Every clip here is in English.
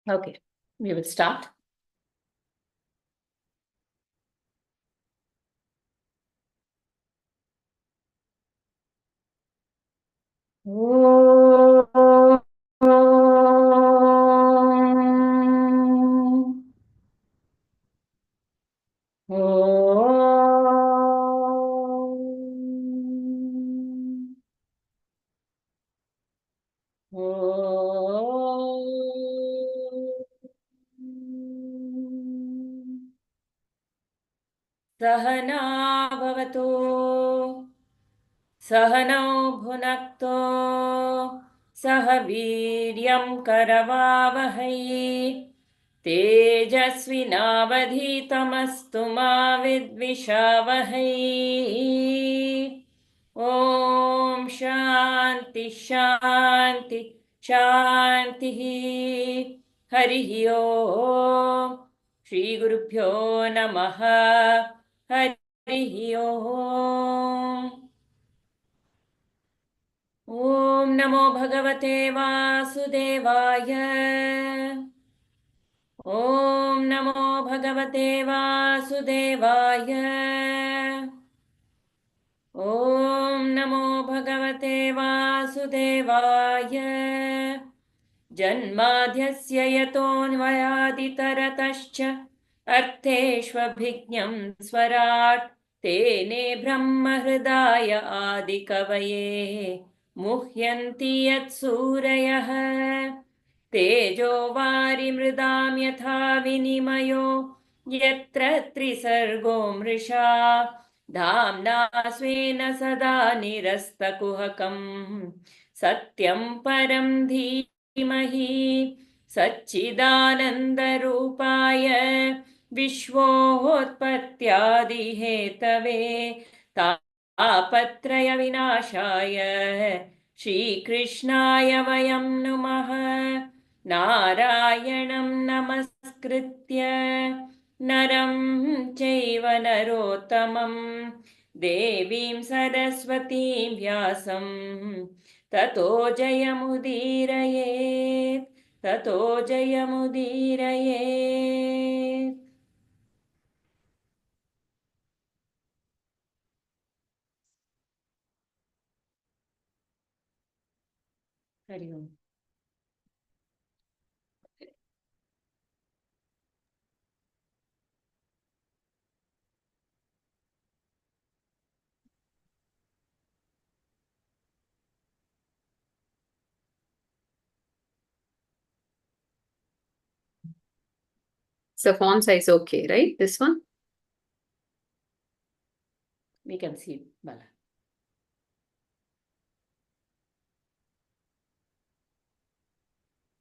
Okay, we will start. Om. सहना भवतु सहनौ भुनक्तो सह वीर्यं करवावहै तेजस्विनावधीतमस्तु मा विद्विषावहै ॐ शान्ति शान्ति शान्तिः हरिः ॐ श्रीगुरुभ्यो नमः हरिः ॐ ॐ नमो भगवते वासुदेवाय ॐ नमो भगवते वासुदेवाय ॐ नमो भगवते वासुदेवाय जन्माद्यस्य यतोऽन्वयादितरतश्च अर्थेष्वभिज्ञं स्वराट् तेने ब्रह्महृदाय आदिकवये मुह्यन्ति यत्सूरयः तेजो वारिमृदां यथा विनिमयो यत्र त्रिसर्गो मृषा धाम्ना स्वेन सदा निरस्तकुहकं सत्यं परं धीमहि सच्चिदानन्दरूपाय विश्वोत्पत्त्यादिहेतवे तापत्रयविनाशाय श्रीकृष्णाय वयं नुमः नारायणं नमस्कृत्य नरं चैव नरोत्तमं देवीं सरस्वतीं व्यासं ततो जयमुदीरयेत् ततो जयमुदीरयेत् हरि ओम् So font size okay, right? This one? we can see Bala.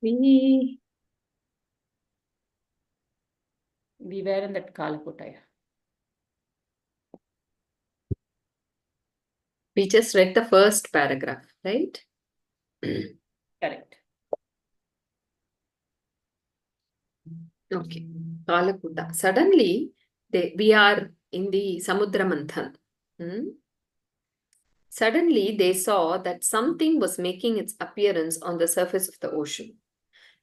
We were in that Kalakutaya. We just read the first paragraph, right? Correct. Okay. Kalakuta. Suddenly, we are in the Samudra Manthan. Suddenly, they saw that something was making its appearance on the surface of the ocean.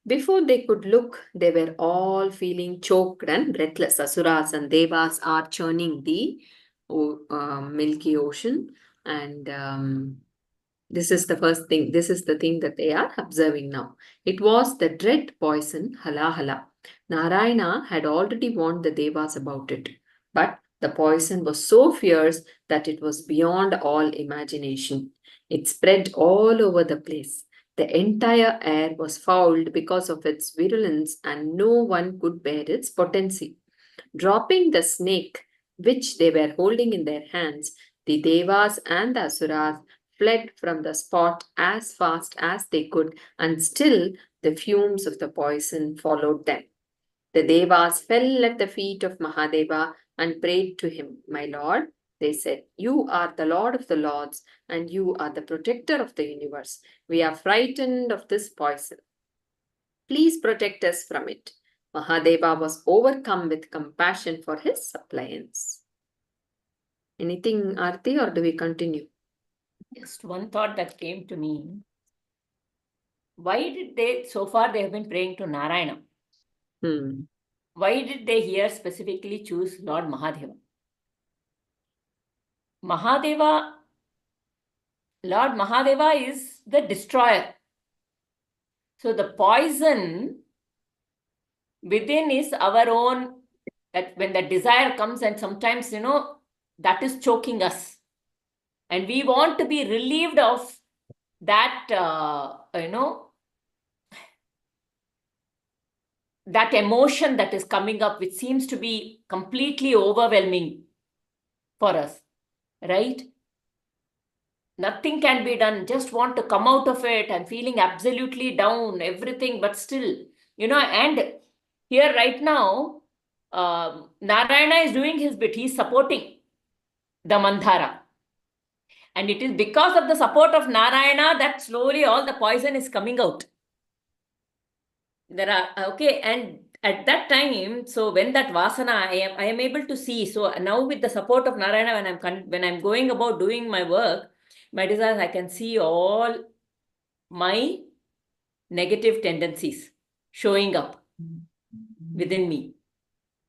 Before they could look, they were all feeling choked and breathless. Asuras and Devas are churning the Milky Ocean, and this is the first thing. This is the thing that they are observing now. It was the dread poison, Halahala. Narayana had already warned the Devas about it, but the poison was so fierce that it was beyond all imagination. It spread all over the place. The entire air was fouled because of its virulence, and no one could bear its potency. Dropping the snake, which they were holding in their hands, the Devas and the Asuras fled from the spot as fast as they could, and still the fumes of the poison followed them. The Devas fell at the feet of Mahadeva and prayed to him. My lord, they said, you are the Lord of the Lords, and you are the protector of the universe. We are frightened of this poison. Please protect us from it. Mahadeva was overcome with compassion for his suppliants. Anything, Aarti, or do we continue? Just one thought that came to me. Why did they, so far they have been praying to Narayana. Hmm. Why did they here specifically choose Lord Mahadeva? Lord Mahadeva is the destroyer. So the poison within is our own, that when the desire comes, and sometimes, that is choking us. And we want to be relieved of that, that emotion that is coming up, which seems to be completely overwhelming for us, right? Nothing can be done, just want to come out of it. I'm feeling absolutely down, everything, but still, and here right now, Narayana is doing his bit. He's supporting the Mandhara. And it is because of the support of Narayana that slowly all the poison is coming out. And at that time, so when that vasana, I am able to see. So now with the support of Narayana, when I'm going about doing my work, my desires, I can see all my negative tendencies showing up within me.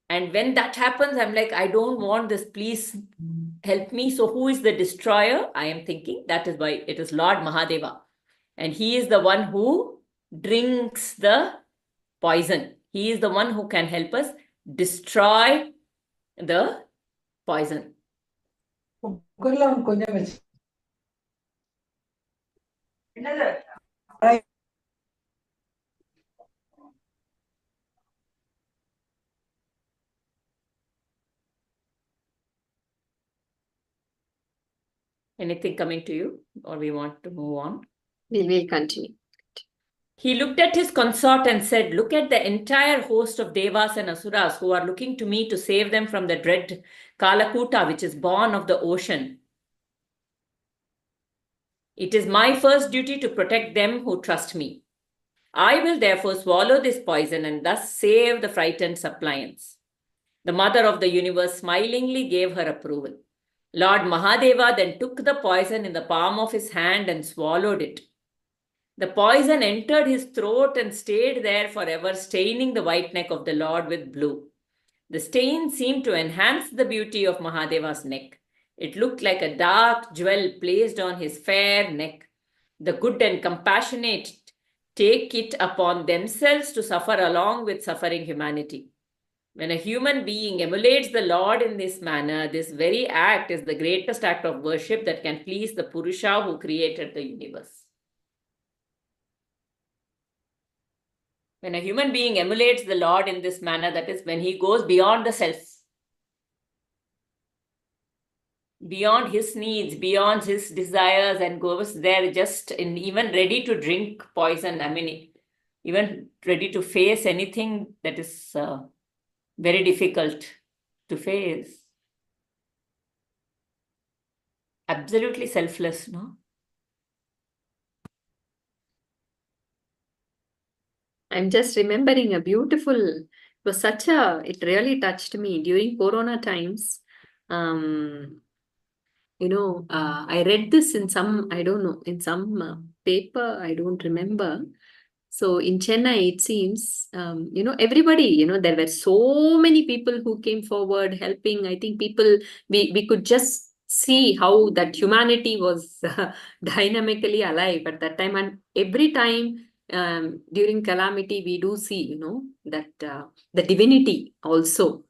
And when that happens, I'm like, I don't want this, please help me. So who is the destroyer? I am thinking that is why it is Lord Mahadeva. And he is the one who drinks the poison. He is the one who can help us destroy the poison. Anything coming to you, or we want to move on? We will continue. He looked at his consort and said, look at the entire host of Devas and Asuras who are looking to me to save them from the dread Kalakuta, which is born of the ocean. It is my first duty to protect them who trust me. I will therefore swallow this poison and thus save the frightened suppliants. The mother of the universe smilingly gave her approval. Lord Mahadeva then took the poison in the palm of his hand and swallowed it. The poison entered his throat and stayed there forever, staining the white neck of the Lord with blue. The stain seemed to enhance the beauty of Mahadeva's neck. It looked like a dark jewel placed on his fair neck. The good and compassionate take it upon themselves to suffer along with suffering humanity. When a human being emulates the Lord in this manner, this very act is the greatest act of worship that can please the Purusha who created the universe. When a human being emulates the Lord in this manner, that is when he goes beyond the self, beyond his needs, beyond his desires, and goes there just even ready to drink poison. I mean, even ready to face anything that is very difficult to face. Absolutely selfless, no? I'm just remembering a beautiful, it really touched me during Corona times. I read this in some, I don't know, in some paper, I don't remember. So in Chennai, it seems, everybody, there were so many people who came forward helping. I think we could just see how that humanity was dynamically alive at that time. And every time during calamity, we do see, that the divinity also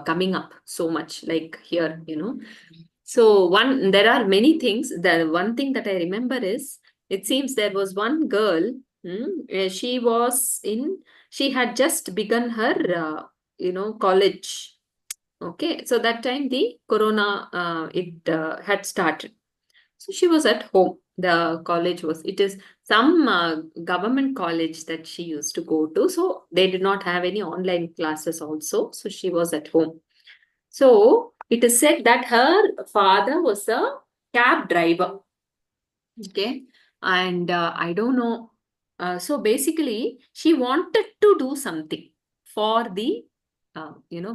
coming up so much, like here, So there are many things. The one thing that I remember is, it seems there was one girl. She had just begun her, college. Okay, so that time the corona, it had started. So she was at home. It is some government college that she used to go to. So they did not have any online classes also. So she was at home. So it is said that her father was a cab driver. Okay. And I don't know. So basically, she wanted to do something for the,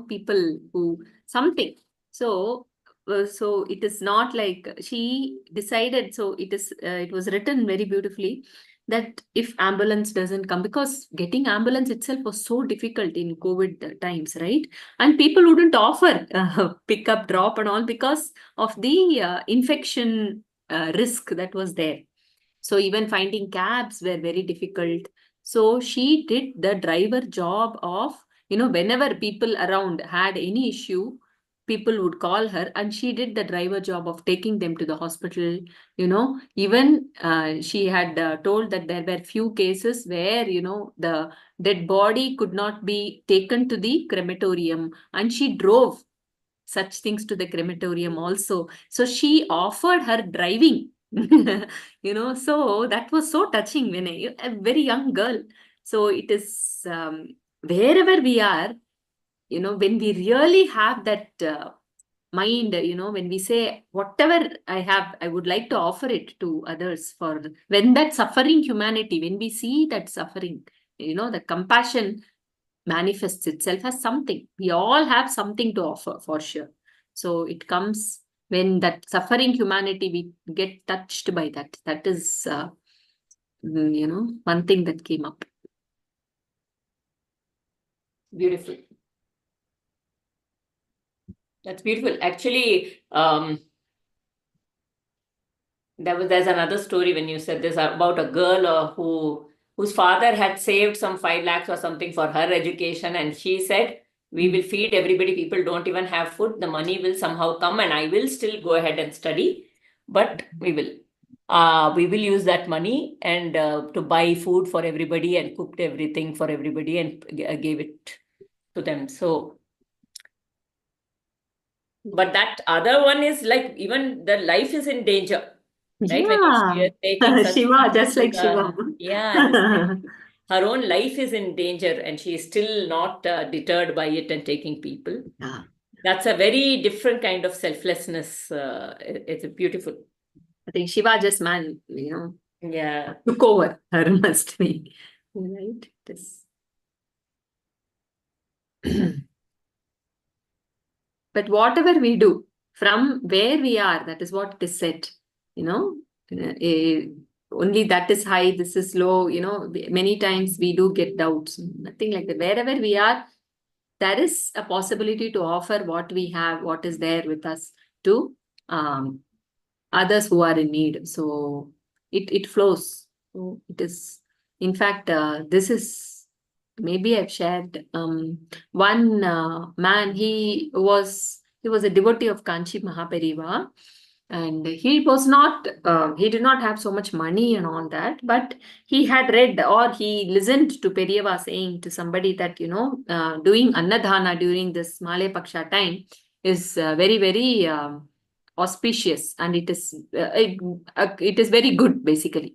people who, something. So it is not like she decided. So it was written very beautifully. that if ambulance doesn't come, because getting ambulance itself was so difficult in COVID times, right? And people wouldn't offer pick up, drop, and all because of the infection risk that was there. So even finding cabs were very difficult. So she did the driver job of, whenever people around had any issue, people would call her, and she did the driver job of taking them to the hospital. Even she had told that there were few cases where, the dead body could not be taken to the crematorium, and she drove such things to the crematorium also. So she offered her driving. So that was so touching when a very young girl. So it is, wherever we are, when we really have that mind, when we say whatever I have, I would like to offer it to others, for when that suffering humanity, when we see that suffering, the compassion manifests itself as something. We all have something to offer for sure. So it comes when that suffering humanity, we get touched by that. That is, one thing that came up. Beautiful. That's beautiful. Actually, there's another story when you said this about a girl whose father had saved some 5 lakhs or something for her education, and she said, we will feed everybody. People don't even have food. The money will somehow come, and I will still go ahead and study, but we will use that money and to buy food for everybody, and cooked everything for everybody and gave it to them. So, but that other one is like, even the life is in danger. Right? When you see Yeah. her taking such Shiva, people just to like Shiva. yeah, just like her own life is in danger, and she is still not deterred by it and taking people. Yeah. That's a very different kind of selflessness. It's beautiful. I think Shiva just Yeah. took over her, must be. Right? This. But whatever we do, from where we are, that is what is said. You know, eh, only that is high, this is low. Many times we do get doubts. Nothing like that. Wherever we are, there is a possibility to offer what we have, what is there with us, to um, others who are in need. So it flows. So it is, in fact, this is, maybe I've shared, one man, he was a devotee of Kanchi Mahaperiva, and he did not have so much money and all that, but he had read, or he listened to Periyava saying to somebody that, doing Annadhana during this Male Paksha time is very, very auspicious, and it is very good, basically.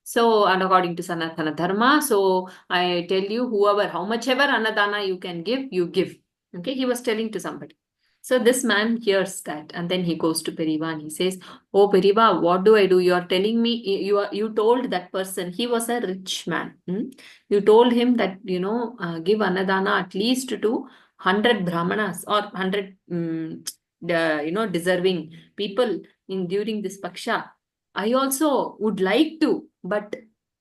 So, and according to Sanatana Dharma, so I tell you, how much ever Annadana you can give, you give. Okay, he was telling to somebody. So this man hears that, and then he goes to Periva and he says, "Oh Periva, what do I do? You are telling me, you told that person, he was a rich man. You told him that, give Annadana at least to 100 Brahmanas, or 100 deserving people in during this Paksha. I also would like to, but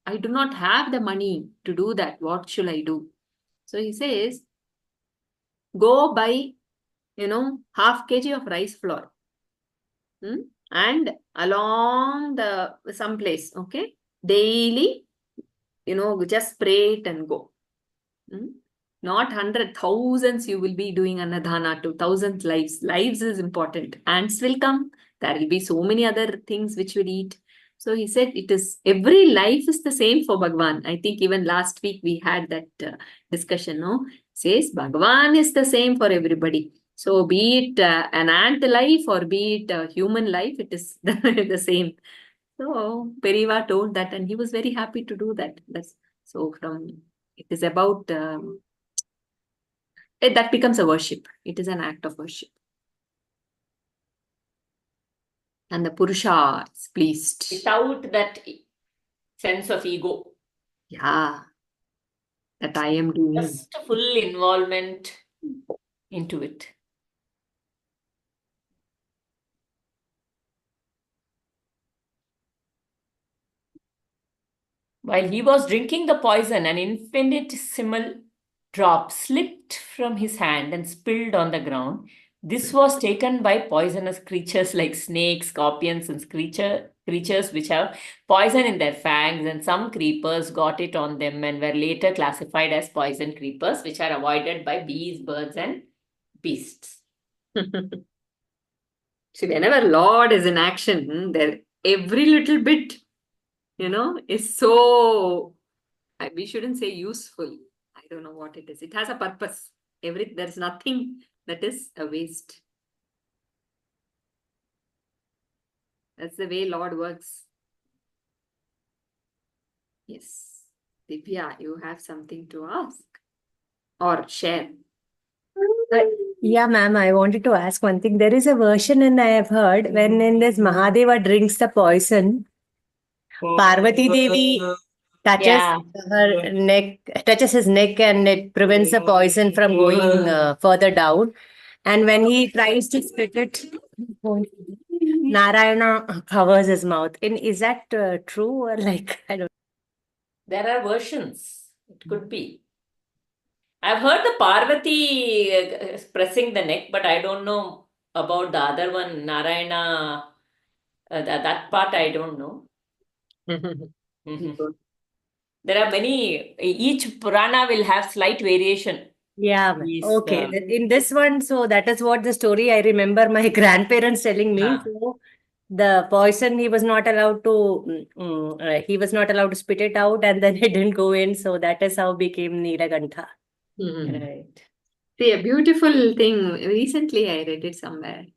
I do not have the money to do that. What should I do?" So he says, "Go buy, half kg of rice flour, and along the some place, okay, daily, just spray it and go. Not hundred thousands you will be doing Annadhana to thousands lives. Lives is important. Ants will come. There will be so many other things which will eat." So he said, it is, every life is the same for Bhagwan. I think even last week we had that discussion, no? Says Bhagwan is the same for everybody. So be it an ant life or be it a human life, it is the same. So Periva told that, and he was very happy to do that. So from, it is about that becomes a worship. It is an act of worship. And the Purusha is pleased. Without that sense of ego. Yeah. That I am doing. Just a full involvement into it. While he was drinking the poison, an infinitesimal drop slipped from his hand and spilled on the ground. This was taken by poisonous creatures like snakes, scorpions, and creatures which have poison in their fangs, and some creepers got it on them and were later classified as poison creepers, which are avoided by bees, birds, and beasts. See, whenever Lord is in action, there every little bit, is so, we shouldn't say useful. I don't know what it is. It has a purpose. There's nothing that is a waste. That's the way Lord works. Yes. Divya, you have something to ask or share. Yeah, ma'am, I wanted to ask one thing. There is a version, and I have heard when in this Mahadeva drinks the poison, Parvati Devi touches Yeah. her neck, touches his neck, and it prevents the poison from going further down. And when he tries to spit it, Narayana covers his mouth. Is that true or like I don't? There are versions. It could be. I've heard the Parvati pressing the neck, but I don't know about the other one, Narayana. That part I don't know. There are many, each Purana will have slight variation. Yeah, ma'am. Is, Okay. In this one, so that is what the story I remember my grandparents telling me. Huh. So the poison he was not allowed to he was not allowed to spit it out, and then it didn't go in. So that is how became Nilakantha. Right. See, a beautiful thing. Recently, I read it somewhere.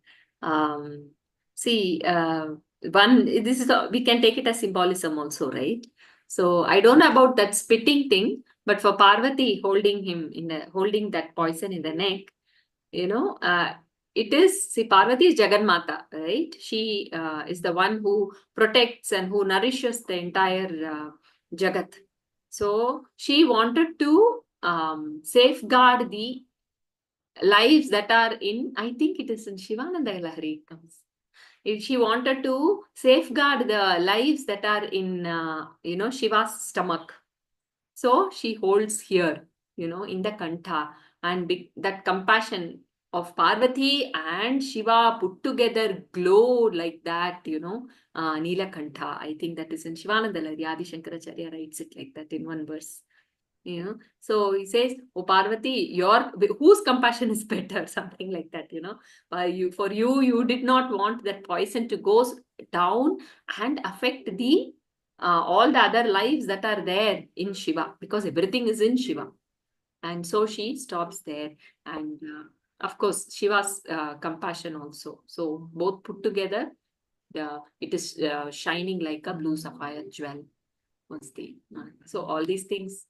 See, this is we can take it as symbolism also, right? So I don't know about that spitting thing, but for Parvati holding that poison in the neck, it is, see, Parvati is Jaganmata, right? She is the one who protects and who nourishes the entire Jagat. So she wanted to safeguard the lives that are in, I think it is in Shivananda Lahari it comes. If she wanted to safeguard the lives that are in, Shiva's stomach. So she holds here, in the Kantha, and that compassion of Parvati and Shiva put together glow like that, Neelakantha. I think that is in Shivananda Lahari. Adi Shankaracharya writes it like that in one verse. So he says, oh Parvati, whose compassion is better? Something like that, for you did not want that poison to go down and affect all the other lives that are there in Shiva, because everything is in Shiva. And so she stops there. And of course, Shiva's compassion also. So both put together, it is shining like a blue sapphire jewel. So all these things,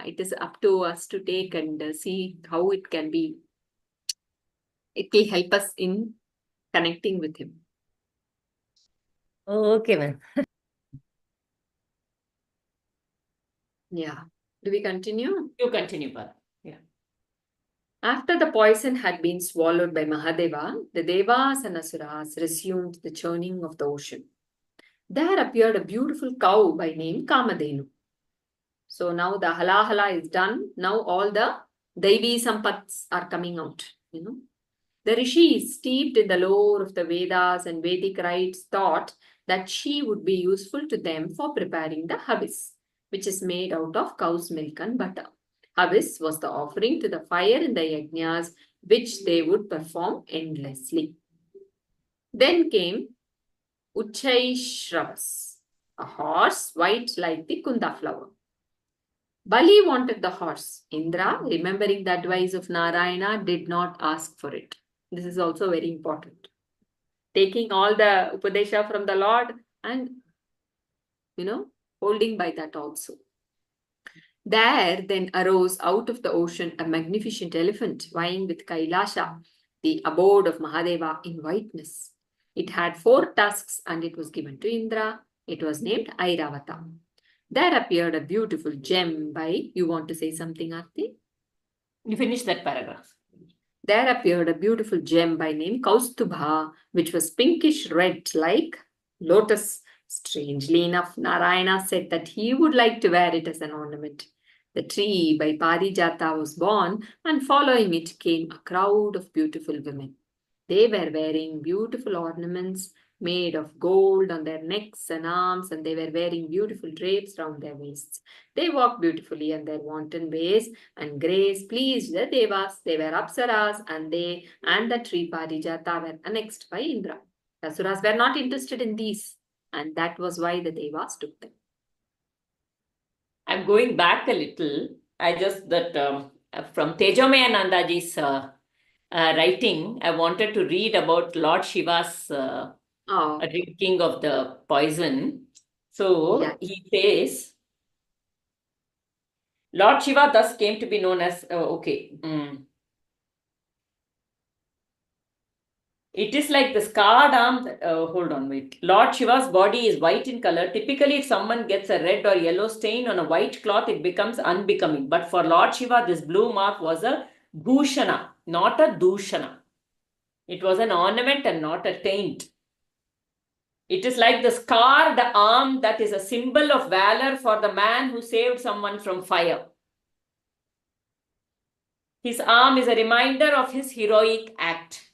it is up to us to take and see how it can be. It will help us in connecting with him. Okay, ma'am. Yeah. Do we continue? You continue, Pad. Yeah. After the poison had been swallowed by Mahadeva, the Devas and Asuras resumed the churning of the ocean. There appeared a beautiful cow by name Kamadhenu. So now the halahala is done. Now all the Daivi Sampats are coming out, The rishis, steeped in the lore of the Vedas and Vedic rites, thought that she would be useful to them for preparing the habis, which is made out of cow's milk and butter. Habis was the offering to the fire in the yajnas, which they would perform endlessly. Then came Uchchaishravas, a horse white like the kunda flower. Bali wanted the horse. Indra, remembering the advice of Narayana, did not ask for it. This is also very important. Taking all the Upadesha from the Lord and, holding by that also. There then arose out of the ocean a magnificent elephant vying with Kailasha, the abode of Mahadeva, in whiteness. It had 4 tusks and it was given to Indra. It was named Airavata. There appeared a beautiful gem by, you want to say something, Aarti? You finish that paragraph. There appeared a beautiful gem by name Kaustubha, which was pinkish red like lotus Strangely enough, Narayana said that he would like to wear it as an ornament. The tree by Parijata was born, and following it came a crowd of beautiful women. They were wearing beautiful ornaments made of gold on their necks and arms, and they were wearing beautiful drapes round their waists. They walked beautifully in their wanton ways, and grace pleased the Devas. They were Apsaras, and they and the tree Parijata were annexed by Indra. The Asuras were not interested in these, and that was why the Devas took them. I'm going back a little. I just that from Tejomaya Nandaji's writing, I wanted to read about Lord Shiva's drinking of the poison. So Yeah. he says, Lord Shiva thus came to be known as, It is like the scarred arm. Hold on, wait. Lord Shiva's body is white in color. Typically, if someone gets a red or yellow stain on a white cloth, it becomes unbecoming. But for Lord Shiva, this blue mark was a bhushana, not a dushana. It was an ornament and not a taint. It is like the scarred arm that is a symbol of valor for the man who saved someone from fire. His arm is a reminder of his heroic act.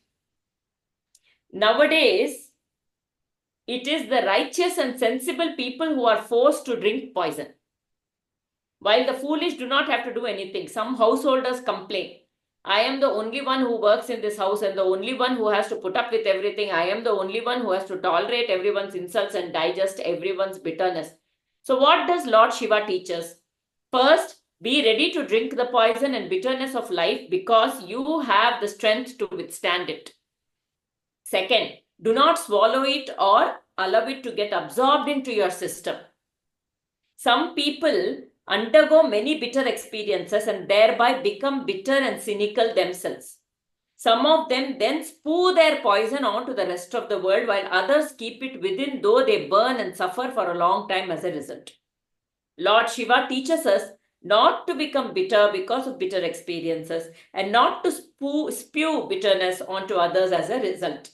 Nowadays, it is the righteous and sensible people who are forced to drink poison. While the foolish do not have to do anything, some householders complain. I am the only one who works in this house and the only one who has to put up with everything. I am the only one who has to tolerate everyone's insults and digest everyone's bitterness. So what does Lord Shiva teach us? First, be ready to drink the poison and bitterness of life because you have the strength to withstand it. Second, do not swallow it or allow it to get absorbed into your system. Some people undergo many bitter experiences and thereby become bitter and cynical themselves. Some of them then spew their poison onto the rest of the world while others keep it within, though they burn and suffer for a long time as a result. Lord Shiva teaches us not to become bitter because of bitter experiences and not to spew bitterness onto others as a result.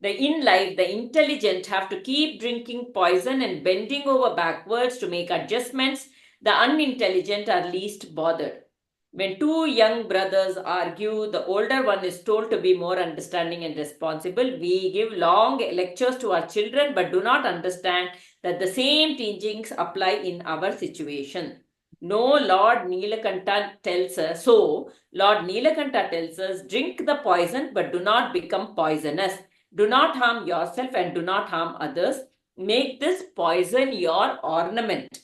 In life, the intelligent have to keep drinking poison and bending over backwards to make adjustments. The unintelligent are least bothered. When two young brothers argue, the older one is told to be more understanding and responsible. We give long lectures to our children but do not understand that the same teachings apply in our situation. No, Lord Nilakanta tells us, so Lord Nilakanta tells us, drink the poison but do not become poisonous. Do not harm yourself and do not harm others. Make this poison your ornament.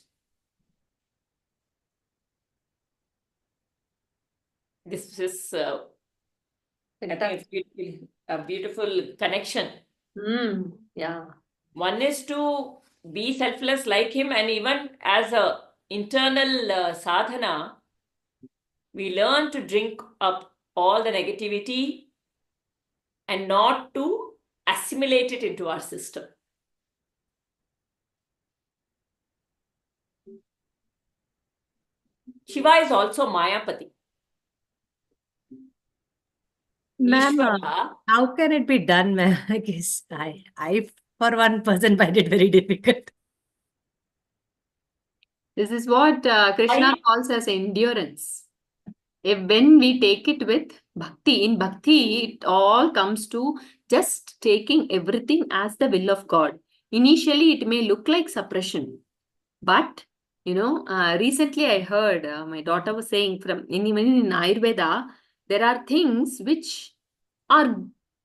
This is a beautiful connection. Yeah. One is to be selfless like him, and even as a internal sadhana, we learn to drink up all the negativity and not to assimilate it into our system. Shiva is also Mayapati. Ma'am, Ishvara, how can it be done, ma'am? I guess I for one person find it very difficult. This is what Krishna calls as endurance. When we take it with in bhakti, it all comes to just taking everything as the will of God. Initially, it may look like suppression, but recently I heard my daughter was saying even in Ayurveda, there are things which are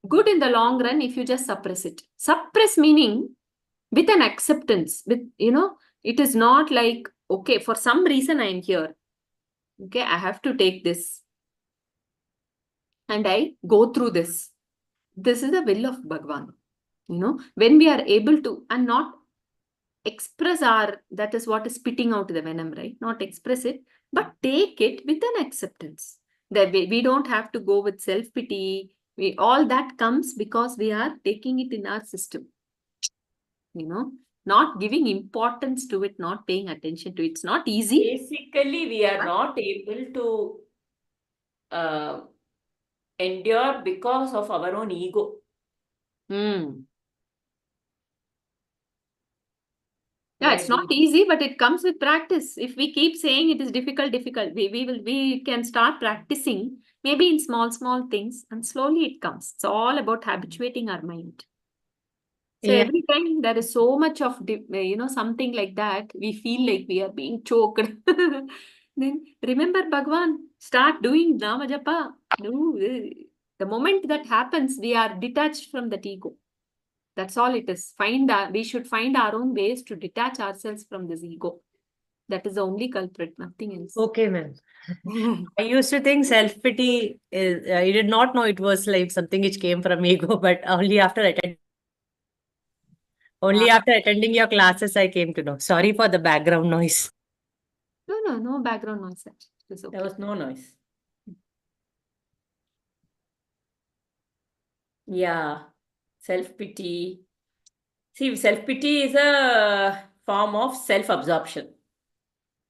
good in the long run if you just suppress it. Suppress meaning with an acceptance, it is not like, okay, for some reason I am here. Okay, I have to take this. And I go through this. This is the will of Bhagavan. When we are able to, and not express that is what is spitting out the venom, right? Not express it, but take it with an acceptance. That we don't have to go with self-pity. All that comes because we are taking it in our system. Not giving importance to it, not paying attention to it. It's not easy. Basically, we are not able to endure because of our own ego. Yeah, it's not easy, but it comes with practice. If we keep saying it is difficult, we can start practicing maybe in small things, and slowly it comes. It's all about habituating our mind. So Yeah. every time there is so much of something like that, we feel like we are being choked. Then remember Bhagwan, start doing Nama Japa. No, the moment that happens, we are detached from that ego. That's all it is. We should find our own ways to detach ourselves from this ego. That is the only culprit, nothing else. Okay, ma'am. I used to think self-pity is, I did not know it was like something which came from ego, but only after attending your classes, I came to know. Sorry for the background noise. No background noise. It is okay. There was no noise. Yeah, self-pity. See, self-pity is a form of self-absorption.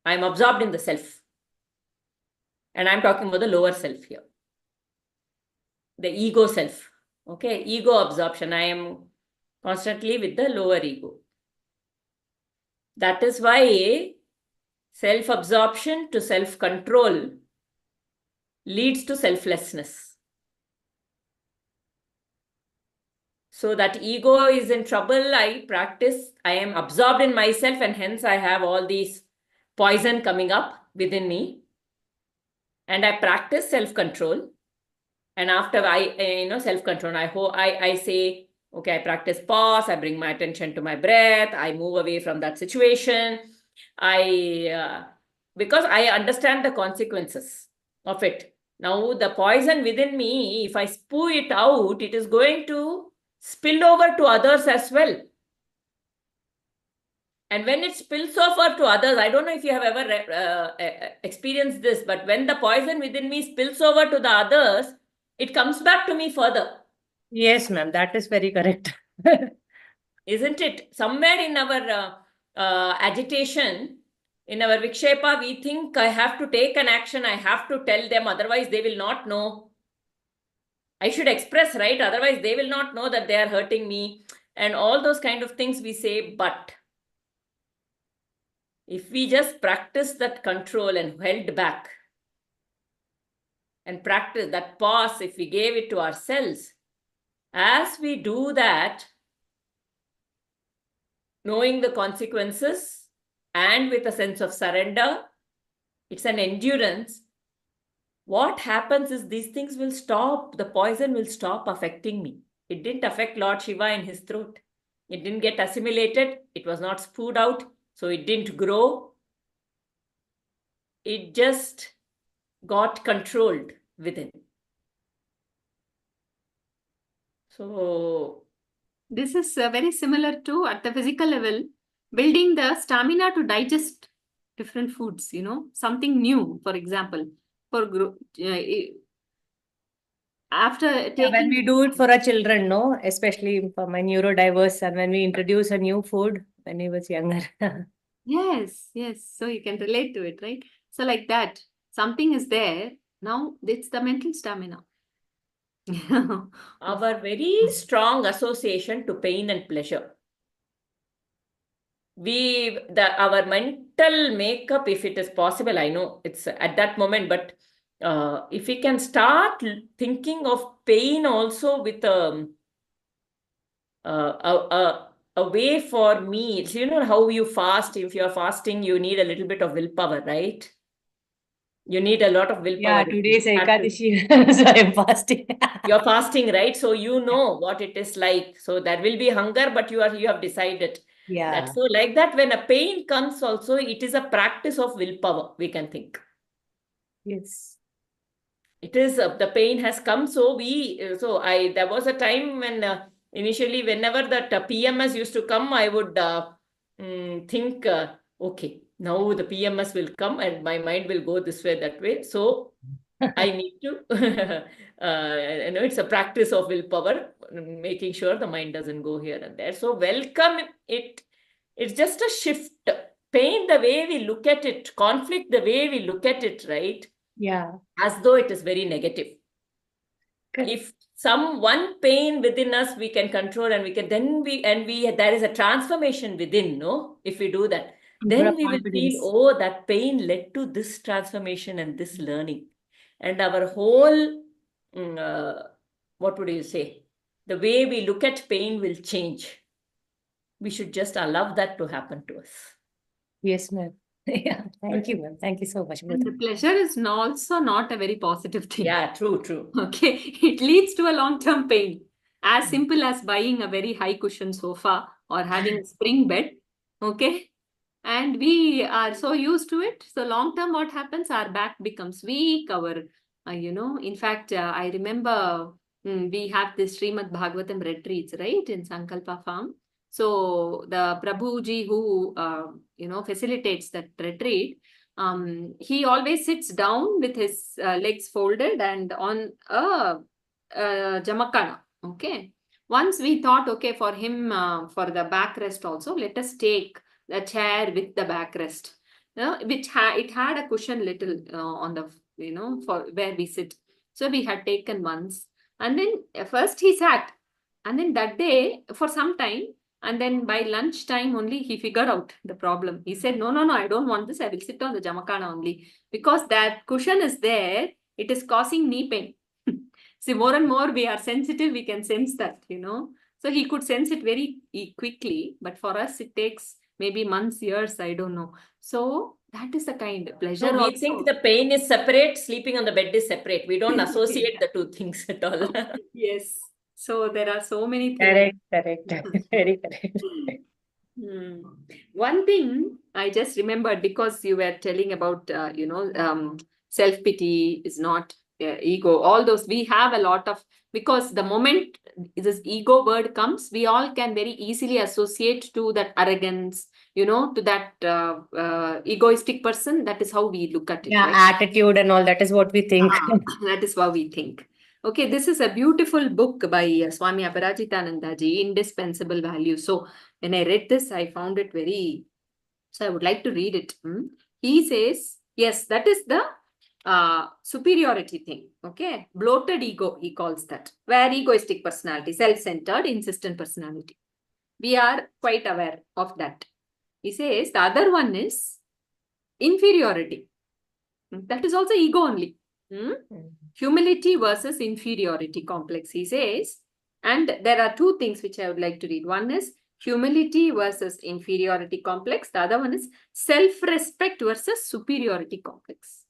I'm absorbed in the self. And I'm talking about the lower self here. The ego self. Okay, ego absorption. I am constantly with the lower ego. That is why self-absorption to self-control leads to selflessness. So that ego is in trouble. I am absorbed in myself, and hence I have all these poison coming up within me. And I practice self-control. And after self-control, I say, okay, I practice pause, I bring my attention to my breath, I move away from that situation. Because I understand the consequences of it. Now, the poison within me, if I spew it out, it is going to spill over to others as well. And when it spills over to others, I don't know if you have ever experienced this, but when the poison within me spills over to the others, it comes back to me further. Yes, ma'am, that is very correct. Isn't it? Somewhere in our agitation, in our vikshepa, we think I have to take an action, I have to tell them, otherwise they will not know. I should express, right? Otherwise they will not know that they are hurting me. And all those kind of things we say, but if we just practice that control and held back and practice that pause, if we gave it to ourselves, as we do that, knowing the consequences and with a sense of surrender, it's an endurance. What happens is these things will stop, the poison will stop affecting me. It didn't affect Lord Shiva in his throat. It didn't get assimilated. It was not spewed out. So it didn't grow. It just got controlled within. So this is very similar to, at the physical level, building the stamina to digest different foods, something new, for example, after taking... When we do it for our children, no, especially for my neurodiverse, and when we introduce a new food when he was younger. Yes. So you can relate to it, right? So like that, something is there. Now it's the mental stamina. our very strong association to pain and pleasure. Our mental makeup, if it is possible, I know it's at that moment, but if we can start thinking of pain also with a way for me, it's, how you fast. If you're fasting, you need a little bit of willpower, right? You need a lot of willpower. Yeah, today's Ekadashi, so I'm fasting. You're fasting, right? So you know what it is like. So there will be hunger, but you have decided. Yeah. That's so like that. When a pain comes also, it is a practice of willpower, we can think. Yes. It is the pain has come. So there was a time when initially whenever that PMS used to come, I would think, okay, now the PMS will come and my mind will go this way, that way. So I need to, it's a practice of willpower, making sure the mind doesn't go here and there. So welcome it. It's just a shift. Pain, the way we look at it, conflict, the way we look at it, right? Yeah. As though it is very negative. If one pain within us we can control, and we can, then there is a transformation within, no? If we do that, then we will feel, oh, that pain led to this transformation and this learning. And our whole, what would you say? The way we look at pain will change. We should just allow that to happen to us. Yes, ma'am. Yeah, thank you, ma'am. Thank you so much. And the pleasure is also not a very positive thing. Yeah, true. Okay, it leads to a long-term pain. As simple as buying a very high cushion sofa or having a spring bed. Okay, and we are so used to it. So long-term, what happens? Our back becomes weak. In fact, I remember we have this Srimad Bhagavatam retreats, right, in Sankalpa Farm. So the Prabhuji who, facilitates that retreat, he always sits down with his legs folded and on a jamakana. Okay. Once we thought, okay, for him, for the backrest also, let us take the chair with the backrest, which it had a cushion little on the, for where we sit. So we had taken once. And then first he sat. And then that day, for some time, and then by lunchtime only, he figured out the problem. He said, no, I don't want this. I will sit on the jamakana only. Because that cushion is there, it is causing knee pain. See, more and more we are sensitive, we can sense that, So he could sense it very quickly. But for us, it takes maybe months, years, I don't know. So that is the kind of pleasure. So we think the pain is separate, sleeping on the bed is separate. We don't associate the two things at all. Yes. So there are so many things. Correct. Very correct. One thing I just remembered, because you were telling about, self-pity is not ego. All those, we have a lot of, because the moment this ego word comes, we all can very easily associate to that arrogance, to that egoistic person. That is how we look at it. Yeah, right? attitude and all, that is what we think. That is what we think. Okay, this is a beautiful book by Swami Aparajitanandaji, Indispensable Values. So when I read this, I found it so I would like to read it. He says, yes, that is the superiority thing. Okay, bloated ego, he calls that, where egoistic personality, self-centered, insistent personality. We are quite aware of that. He says the other one is inferiority. That is also ego only. Humility versus inferiority complex, he says. And there are two things which I would like to read. One is humility versus inferiority complex. The other one is self-respect versus superiority complex.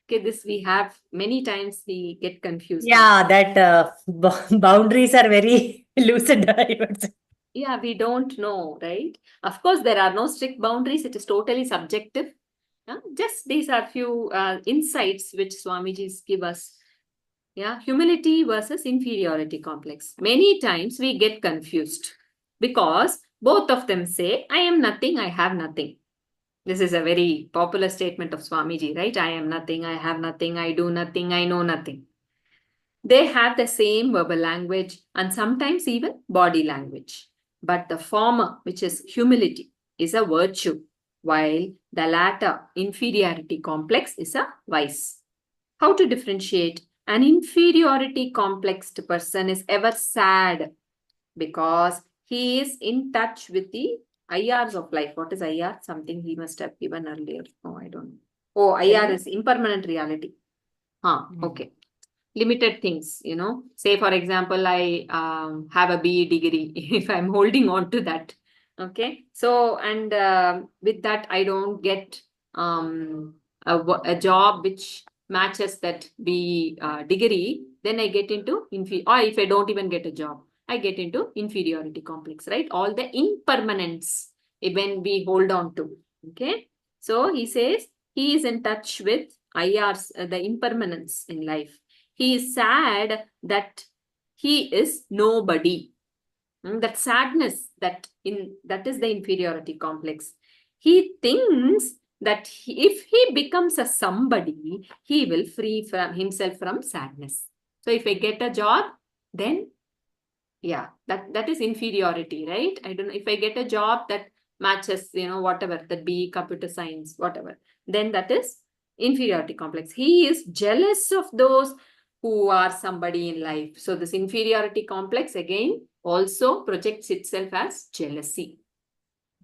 Okay, this we have many times, we get confused. Yeah, that boundaries are very lucid, I would say. Yeah, we don't know, right? Of course, there are no strict boundaries. It is totally subjective. Just these are few insights which Swamiji's give us. Yeah, humility versus inferiority complex. Many times we get confused because both of them say, I am nothing, I have nothing. This is a very popular statement of Swamiji, right? I am nothing, I have nothing, I do nothing, I know nothing. They have the same verbal language and sometimes even body language. But the former, which is humility, is a virtue, while the latter, inferiority complex, is a vice. How to differentiate? An inferiority complexed person is ever sad because he is in touch with the IRs of life. What is IR? Something he must have given earlier. Oh, I don't know. Oh, IR is impermanent reality. Okay. Limited things, Say, for example, I have a BE degree, if I'm holding on to that. Okay. So, and with that, I don't get a job which matches that BE degree, then I get into or if I don't even get a job, I get into inferiority complex, right? All the impermanence when we hold on to. Okay. So he says he is in touch with IRs, the impermanence in life. He is sad that he is nobody. That sadness, that is the inferiority complex. He thinks that if he becomes a somebody, he will free himself from sadness. So if I get a job, then yeah, that is inferiority, right? I don't know, if I get a job that matches, whatever, that be computer science, whatever, then that is inferiority complex. He is jealous of those who are somebody in life. So this inferiority complex again also projects itself as jealousy.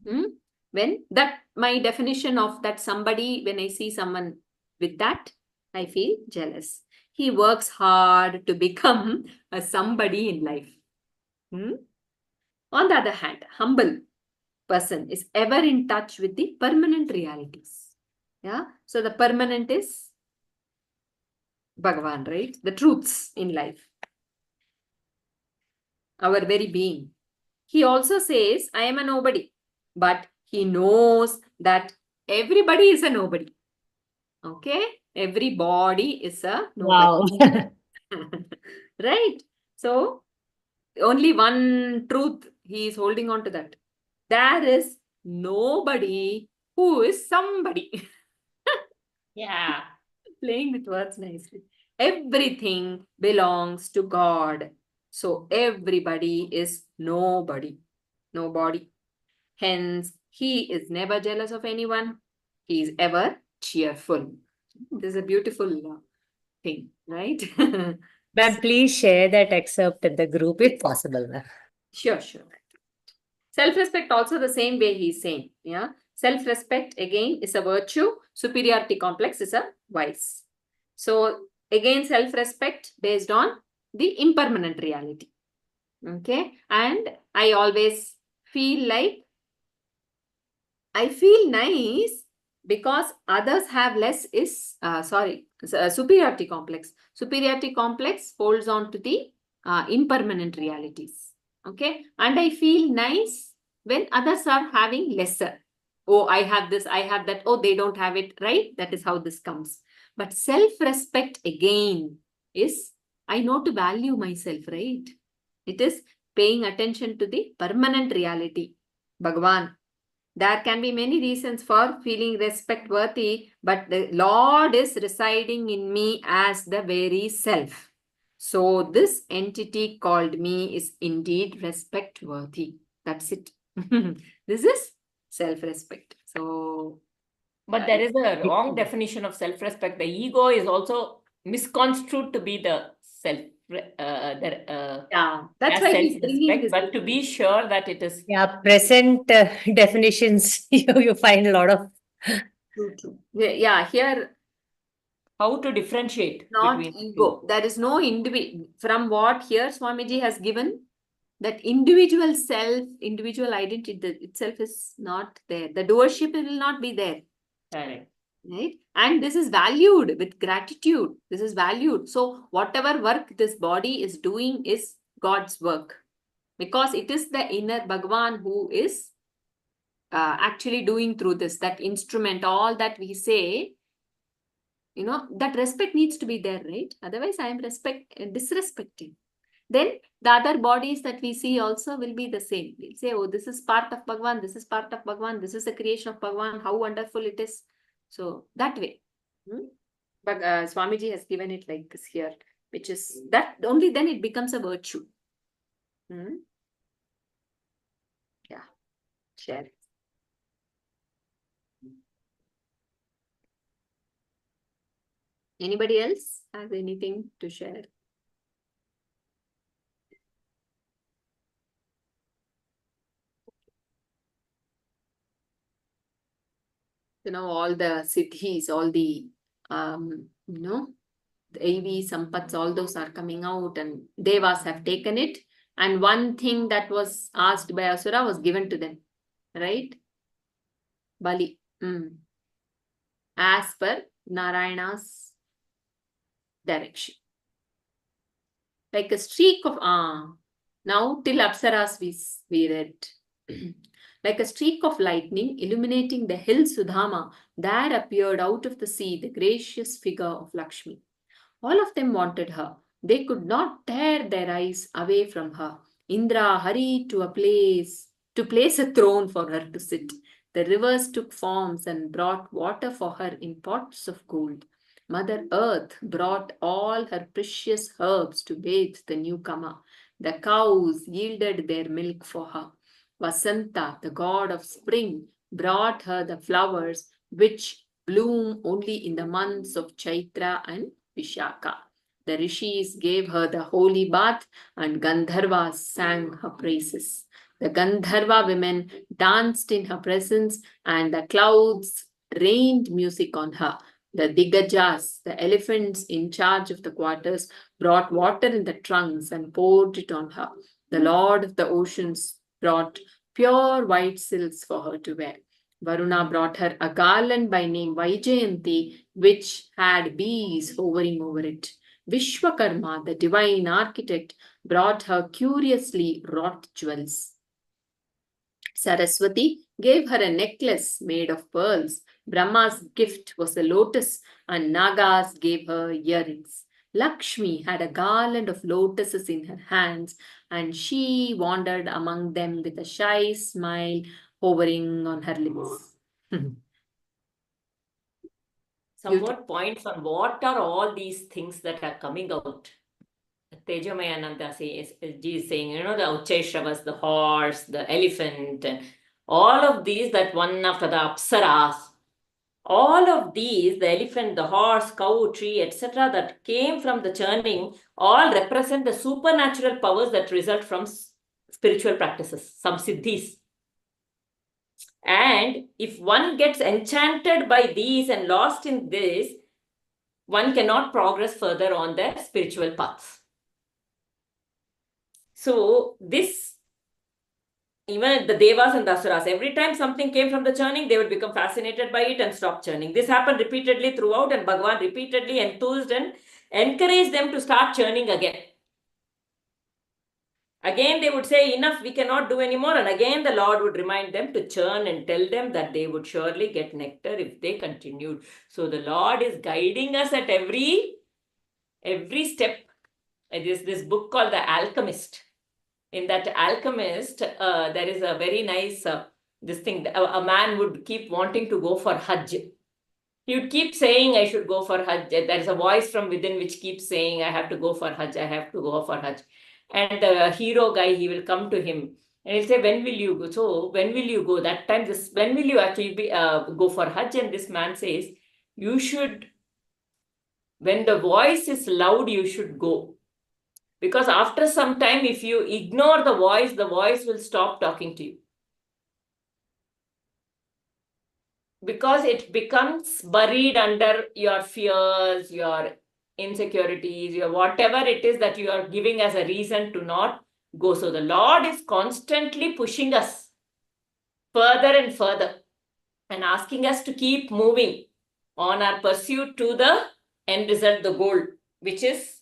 When that, my definition of that somebody, when I see someone with that, I feel jealous. He works hard to become a somebody in life. On the other hand, humble person is ever in touch with the permanent realities. Yeah. So the permanent is Bhagavan, right? The truths in life. Our very being. He also says, I am a nobody. But he knows that everybody is a nobody. Okay? Everybody is a nobody. Wow. Right? So, only one truth, he is holding on to that. There is nobody who is somebody. Yeah. Playing with words nicely. Everything belongs to God. So, everybody is nobody. Nobody. Hence, he is never jealous of anyone. He is ever cheerful. This is a beautiful thing, right? Ma'am, please share that excerpt in the group if possible, ma'am. Sure, sure. Self-respect also the same way he's saying. Yeah. Self-respect again is a virtue. Superiority complex is a vice. So again, self-respect based on the impermanent reality. Okay. And I always feel like I feel nice because others have less is, superiority complex. Superiority complex holds on to the impermanent realities. Okay. And I feel nice when others are having lesser. Oh, I have this, I have that. Oh, they don't have it, right? That is how this comes. But self-respect again is, I know to value myself, right? It is paying attention to the permanent reality. Bhagavan. There can be many reasons for feeling respect worthy, but the Lord is residing in me as the very self. So this entity called me is indeed respect worthy. That's it. This is self-respect. So, But there is a wrong definition of self-respect. The ego is also misconstrued to be the self. Yeah, that's why he's bringing this. But to be sure that it is. Yeah, present definitions, you find a lot of. True. Yeah, here How to differentiate not between the ego. two. There is no individual. From what here Swamiji has given, that individual self, individual identity itself is not there. The doership will not be there. Correct. Right? And this is valued with gratitude. This is valued. So whatever work this body is doing is God's work. Because it is the inner Bhagavan who is actually doing through this, that instrument, all that we say, that respect needs to be there, right? Otherwise, I am disrespecting. Then the other bodies that we see also will be the same. We'll say, oh, this is part of Bhagavan, this is part of Bhagavan, this is the creation of Bhagavan, how wonderful it is. So that way. But Swamiji has given it like this here, which is that only then it becomes a virtue. Yeah, share. Anybody else has anything to share? All the siddhis, all the, the AV Sampats, all those are coming out and Devas have taken it. And one thing that was asked by Asura was given to them, right? Bali. As per Narayana's direction. Like a streak of, now till Apsaras we read. Like a streak of lightning illuminating the hill Sudhama, there appeared out of the sea the gracious figure of Lakshmi. All of them wanted her. They could not tear their eyes away from her. Indra hurried to place a throne for her to sit. The rivers took forms and brought water for her in pots of gold. Mother Earth brought all her precious herbs to bathe the newcomer. The cows yielded their milk for her. Vasanta, the god of spring, brought her the flowers which bloom only in the months of Chaitra and Vishaka. The rishis gave her the holy bath and Gandharvas sang her praises. The Gandharva women danced in her presence and the clouds rained music on her. The Digajas, the elephants in charge of the quarters, brought water in the trunks and poured it on her. The Lord of the oceans brought pure white silks for her to wear. Varuna brought her a garland by name Vaijayanti, which had bees hovering over it. Vishwakarma, the divine architect, brought her curiously wrought jewels. Saraswati gave her a necklace made of pearls. Brahma's gift was a lotus, and Nagas gave her earrings. Lakshmi had a garland of lotuses in her hands, and she wandered among them with a shy smile hovering on her lips. Some more points on what are all these things that are coming out. Tejamayananda is saying, the Ucheshravas, the horse, the elephant, and all of these, that one after the apsaras, all of these, the elephant, the horse, cow, tree, etc., that came from the churning, all represent the supernatural powers that result from spiritual practices, some siddhis. And if one gets enchanted by these and lost in this, one cannot progress further on the spiritual paths. So this, even the Devas and the Asuras, every time something came from the churning, they would become fascinated by it and stop churning. This happened repeatedly throughout, and Bhagavan repeatedly enthused and encouraged them to start churning again. Again, they would say, enough, we cannot do anymore. And again, the Lord would remind them to churn and tell them that they would surely get nectar if they continued. So the Lord is guiding us at every step. It is this book called The Alchemist. In that Alchemist, there is a very nice, this thing, a man would keep wanting to go for Hajj. He would keep saying, I should go for Hajj. There is a voice from within which keeps saying, I have to go for Hajj, I have to go for Hajj. And the hero guy, he will come to him and he'll say, when will you go? So when will you go? That time, when will you actually go for Hajj? And this man says, you should, when the voice is loud, you should go. Because after some time, if you ignore the voice will stop talking to you. Because it becomes buried under your fears, your insecurities, your whatever it is that you are giving as a reason to not go. So the Lord is constantly pushing us further and further and asking us to keep moving on our pursuit to the end result, the goal, which is,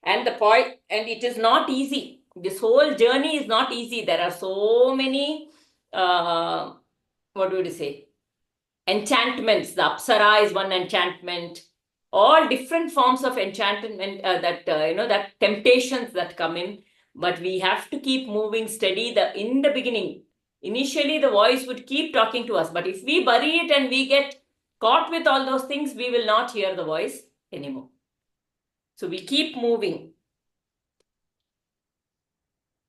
and the point, and it is not easy. This whole journey is not easy. There are so many, what would you say, enchantments. The Apsara is one enchantment. All different forms of enchantment, that temptations that come in. But we have to keep moving steady. In the beginning, initially the voice would keep talking to us. But if we bury it and we get caught with all those things, we will not hear the voice anymore. So we keep moving.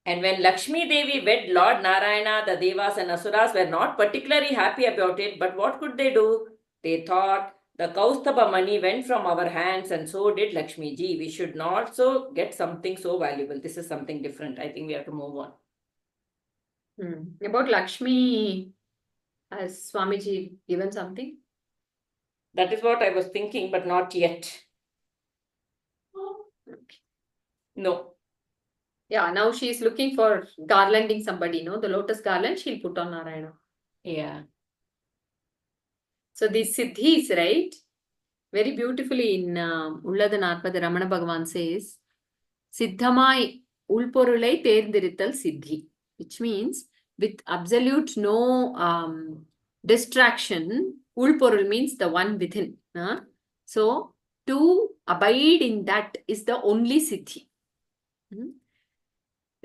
And when Lakshmi Devi wed Lord Narayana, the Devas and Asuras were not particularly happy about it. But what could they do? They thought, the Kaustubha money went from our hands and so did Lakshmi Ji. We should not so get something so valuable. This is something different. I think we have to move on. About Lakshmi, has Swamiji given something? That is what I was thinking, but not yet. Okay. No. Yeah, now she is looking for garlanding somebody, no? The lotus garland she'll put on Narayana. Yeah. So these siddhis, right? Very beautifully in Ullada Narpada, Ramana Bhagavan says, Siddhamai ulporulai terdirital siddhi, which means with absolute no distraction, ulporul means the one within. So to abide in that is the only siddhi.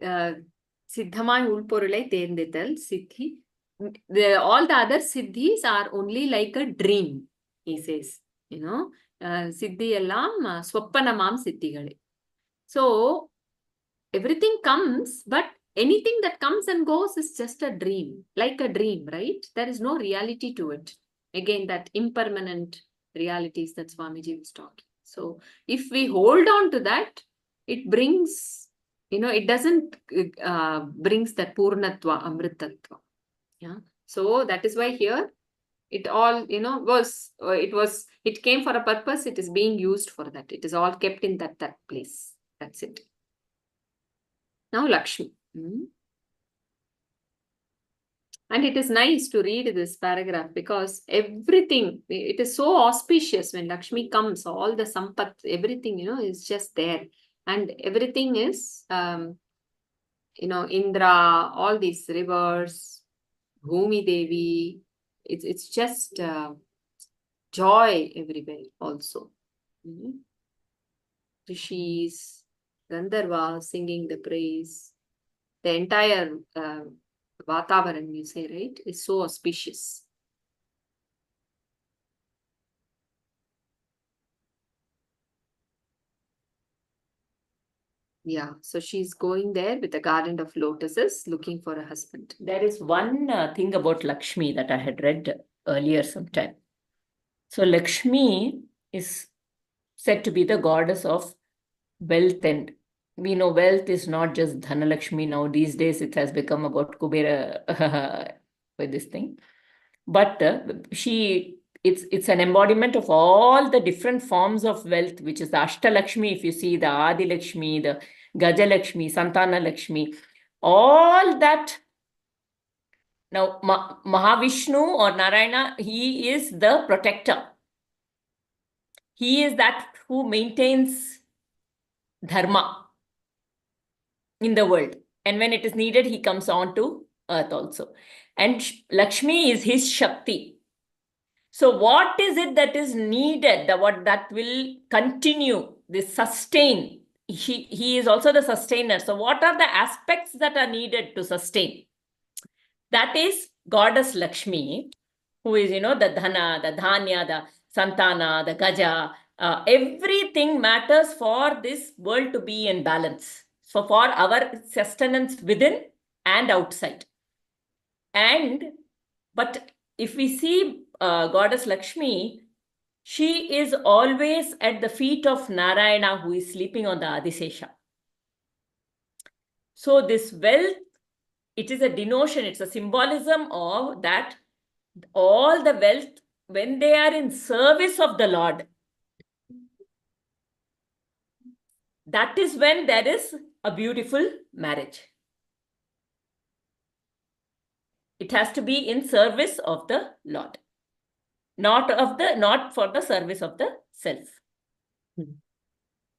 Siddhamai ulporulai terdirital siddhi. All the other siddhis are only like a dream, he says. Siddhi ellam swappanamam siddhigale. So everything comes, but anything that comes and goes is just a dream, like a dream, right? There is no reality to it. Again, that impermanent realities that Swamiji was talking. So if we hold on to that, it brings, it doesn't brings that Purnatva, Amritatva. Yeah. So that is why here it all, it came for a purpose. It is being used for that. It is all kept in that place. That's it. Now Lakshmi. And it is nice to read this paragraph because everything, it is so auspicious when Lakshmi comes, all the sampat, everything, is just there. And everything is, Indra, all these rivers, Bhumi Devi, it's just joy everywhere also. Rishis, Gandharva singing the praise, the entire Vatavaran, you say, right, is so auspicious. Yeah, so she's going there with a garland of lotuses looking for a husband. There is one thing about Lakshmi that I had read earlier sometime. So Lakshmi is said to be the goddess of wealth, and we know wealth is not just Dhanalakshmi now. These days it has become about Kubera with this thing. But it's an embodiment of all the different forms of wealth, which is the Ashtalakshmi. If you see the Adi Lakshmi, the Gajalakshmi, Santana Lakshmi, all that. Now, Mahavishnu or Narayana, he is the protector. He is that who maintains dharma in the world. And when it is needed, he comes on to earth also. And Lakshmi is his Shakti. So what is it that is needed, what that will continue, this sustain? He is also the sustainer. So what are the aspects that are needed to sustain? That is goddess Lakshmi, who is, the dhana, the dhanya, the santana, the gaja. Everything matters for this world to be in balance. So for our sustenance within and outside. But if we see goddess Lakshmi, she is always at the feet of Narayana, who is sleeping on the Adisesha. So this wealth, it is a denotion, it's a symbolism of that all the wealth, when they are in service of the Lord, that is when there is a beautiful marriage. It has to be in service of the Lord, not for the service of the self.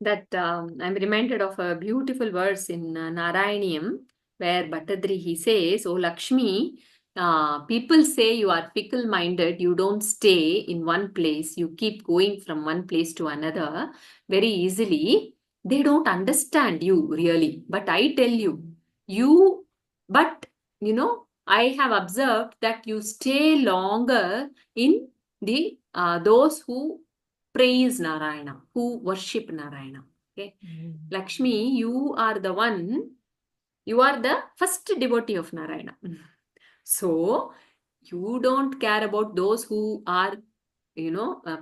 That I'm reminded of a beautiful verse in Narayaniam, where Bhattadri, he says, "Oh Lakshmi, people say you are fickle-minded, you don't stay in one place, you keep going from one place to another very easily. They don't understand you really. But I tell you, I have observed that you stay longer in the those who praise Narayana, who worship Narayana. Okay, Lakshmi, you are the first devotee of Narayana. So you don't care about those who are,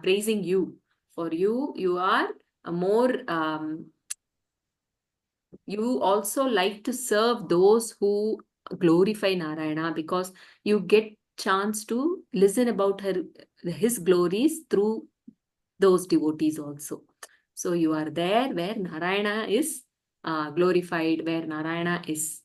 praising you. For you, you are a more, you also like to serve those who glorify Narayana, because you get chance to listen about his glories through those devotees also. So you are there where Narayana is glorified, where Narayana is,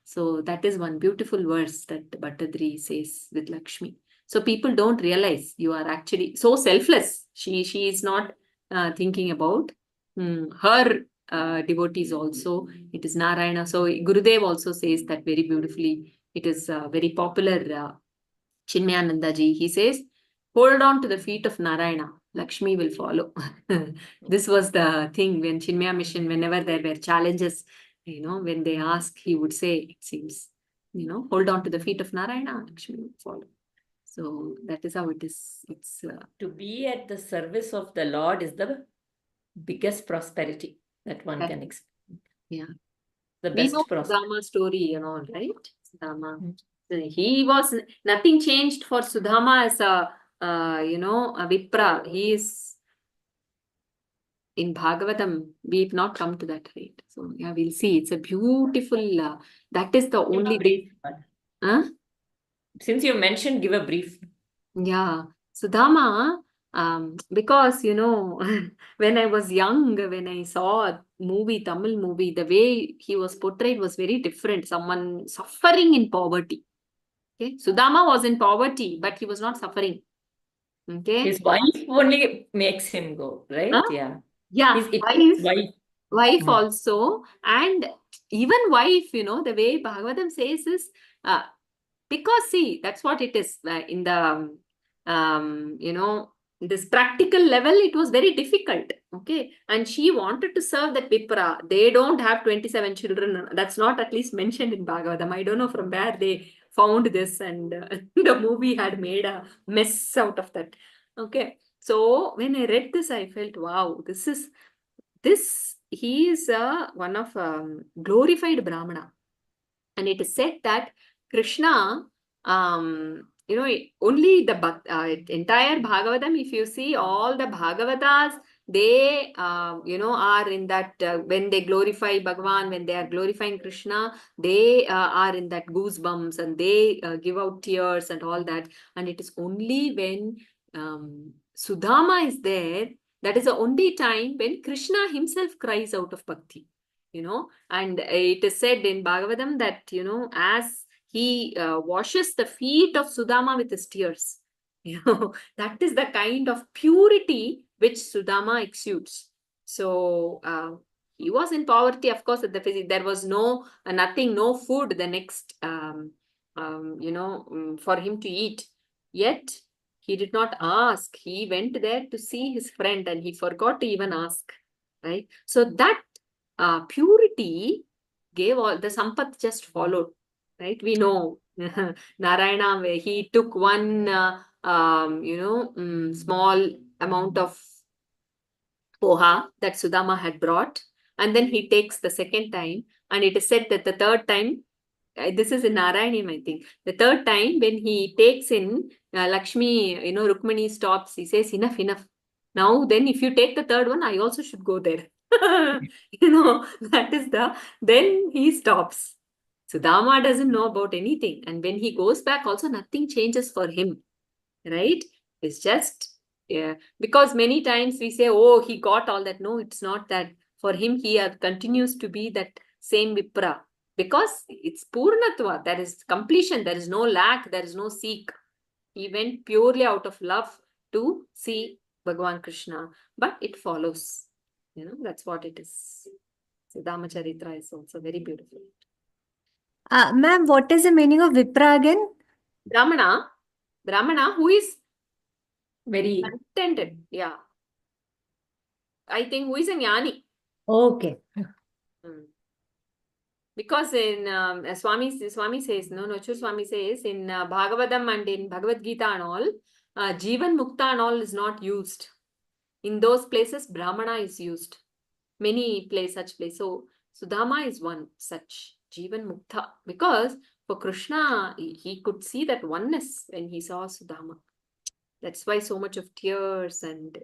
So that is one beautiful verse that Bhattadri says with Lakshmi. So people don't realize you are actually so selfless. She is not thinking about her devotees also. It is Narayana. So Gurudev also says that very beautifully. It is very popular. Chinmayananda ji, he says, hold on to the feet of Narayana. Lakshmi will follow. This was the thing when Chinmaya Mission, whenever there were challenges, when they ask, he would say, it seems, hold on to the feet of Narayana, Lakshmi will follow. So that is how it is. It's to be at the service of the Lord is the biggest prosperity that one can expect. Yeah. The best prosperity. Sudama story, right? Sudama. He was, nothing changed for Sudama as a Vipra. He is in Bhagavatam, we've not come to that, right? So yeah, we'll see. It's a beautiful, that is the only way. Huh? Since you mentioned, give a brief. Yeah. Sudama, because, when I was young, when I saw a movie, Tamil movie, the way he was portrayed was very different. Someone suffering in poverty. Okay. Sudama was in poverty, but he was not suffering. Okay. His wife only makes him go, right? Huh? Yeah. Yeah, His wife Hmm. also, and even wife, the way Bhagavatam says is, because see, that's what it is in the, this practical level, it was very difficult. Okay. And she wanted to serve that Vipra. They don't have 27 children. That's not at least mentioned in Bhagavatam. I don't know from where they found this, and the movie had made a mess out of that. Okay. So when I read this, I felt, wow, he is one of glorified Brahmana. And it is said that Krishna, only the entire Bhagavatam, if you see all the Bhagavatas, they, are in that, when they glorify Bhagavan, when they are glorifying Krishna, they are in that goosebumps, and they give out tears and all that. And it is only when Sudama is there, that is the only time when Krishna himself cries out of bhakti. And it is said in Bhagavatam that, as he washes the feet of Sudama with his tears, that is the kind of purity which Sudama exudes. So he was in poverty, of course, at the physics. There was nothing, no food the next, for him to eat. Yet he did not ask. He went there to see his friend, and he forgot to even ask. Right? So that purity gave all the sampath just followed, right? We know Narayana, he took one small amount of poha that Sudama had brought, and then he takes the second time, and it is said that the third time, this is in Narayanam, I think, the third time when he takes in Lakshmi, Rukmani stops, he says, enough. Now then, if you take the third one, I also should go there. That is then he stops. Sudama doesn't know about anything. And when he goes back, also nothing changes for him, right? It's just, yeah, because many times we say, oh, he got all that. No, it's not that. For him, he continues to be that same Vipra, because it's Purnatva. There is completion. There is no lack. There is no seek. He went purely out of love to see Bhagavan Krishna, but it follows. That's what it is. Siddhama Charitra is also very beautiful. Ma'am, what is the meaning of Vipra again? Brahmana who is very contented. Yeah. I think who is a jnani. Okay. Because in Swami says, Chur Swami says, in Bhagavatam and in Bhagavad Gita and all, Jivan Mukta and all is not used. In those places, Brahmana is used. Many such places. So, Sudama is one such, Jivan Mukta. Because for Krishna, he could see that oneness when he saw Sudama. That's why so much of tears and,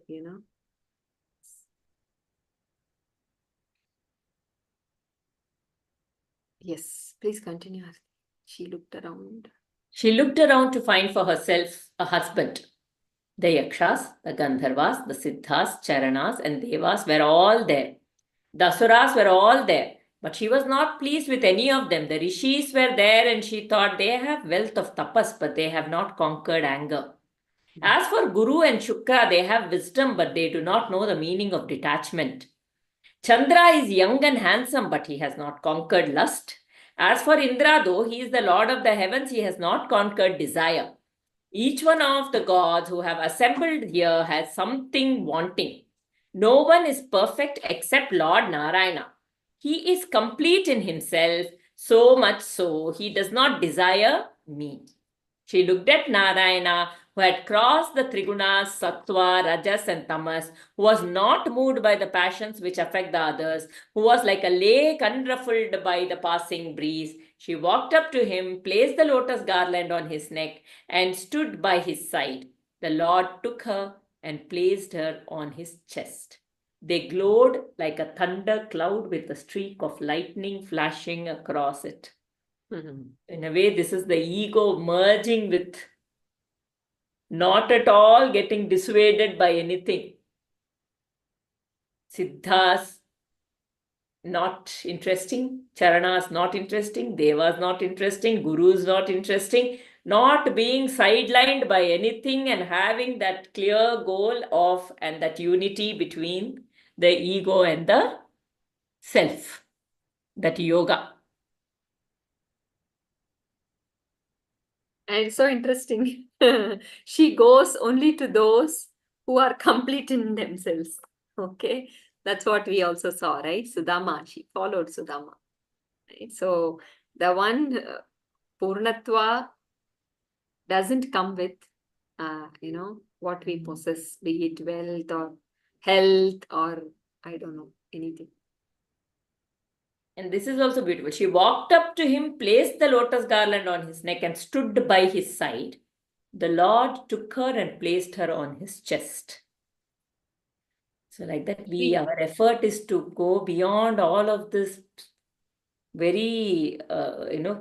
Yes, please continue. She looked around. She looked around to find for herself a husband. The Yakshas, the Gandharvas, the Siddhas, Charanas, and Devas were all there. The Asuras were all there. But she was not pleased with any of them. The Rishis were there, and she thought they have wealth of tapas, but they have not conquered anger. As for Guru and Shukra, they have wisdom, but they do not know the meaning of detachment. Chandra is young and handsome, but he has not conquered lust. As for Indra, though he is the lord of the heavens, he has not conquered desire. Each one of the gods who have assembled here has something wanting. No one is perfect except Lord Narayana. He is complete in himself, so much so he does not desire me. She looked at Narayana, who had crossed the Trigunas, Sattva, Rajas, and Tamas, who was not moved by the passions which affect the others, who was like a lake unruffled by the passing breeze. She walked up to him, placed the lotus garland on his neck, and stood by his side. The Lord took her and placed her on his chest. They glowed like a thunder cloud with a streak of lightning flashing across it. In a way, this is the ego merging with, not at all getting dissuaded by anything. Siddhas not interesting, Charanas not interesting, Devas not interesting, Gurus not interesting, not being sidelined by anything and having that clear goal of and that unity between the ego and the self, that yoga. And it's so interesting. She goes only to those who are complete in themselves. Okay. That's what we also saw, right? Sudama, she followed Sudama. Right? So the one Purnatva doesn't come with, what we possess, be it wealth or health or I don't know, anything. And this is also beautiful. She walked up to him, placed the lotus garland on his neck, and stood by his side. The Lord took her and placed her on his chest. So, like that, our effort is to go beyond all of this very,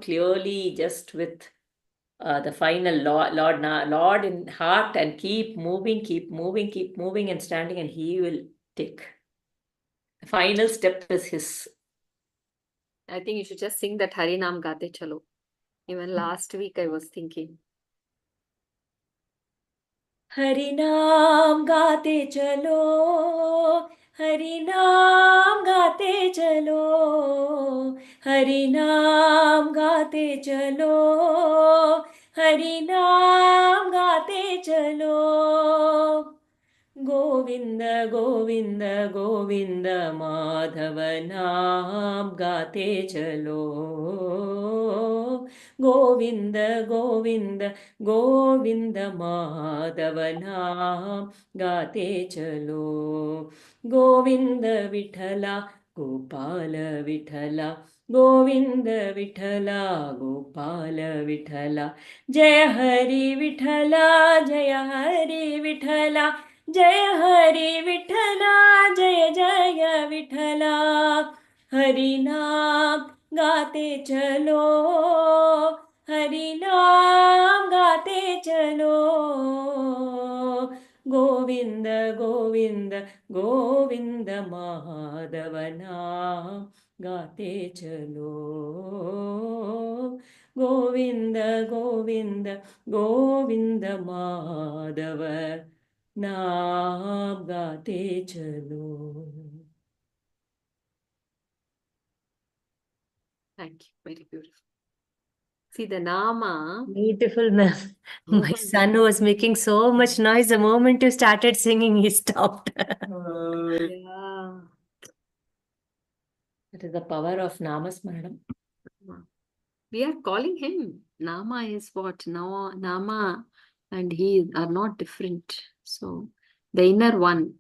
clearly, just with the final Lord in heart, and keep moving, and standing, and He will take. The final step is His. I think you should just sing that Harinam Gate Chalo. Even last week I was thinking. Harinam Gate Chalo, Harinam Gate Chalo, Harinam Gate Chalo, Harinam Gate Chalo. Govinda, Govinda, Govinda, Madhava Naam Gate Chalo. Govinda, Govinda, Govinda, Madhava Naam Gate Chalo. Govinda Vithala, Gopala Vithala, Govinda Vithala, Gopala Vithala. Jaya Hari Vithala, Jaya Hari Vithala. जय हरि विठला, जय जय विठला. हरि नाम गाते चलो, हरि नाम गाते चलो. गोविंद गोविंद गोविंद माधव नाम गाते चलो. गोविंद गोविंद गोविंद माधव नाम गाते चलो. Thank you. Very beautiful. See the Nama. Beautiful, ma'am. My son was making so much noise. The moment you started singing, he stopped. Yeah. That is the power of Namasmaranam. We are calling him. Nama is what? Nama and he are not different. So the inner one.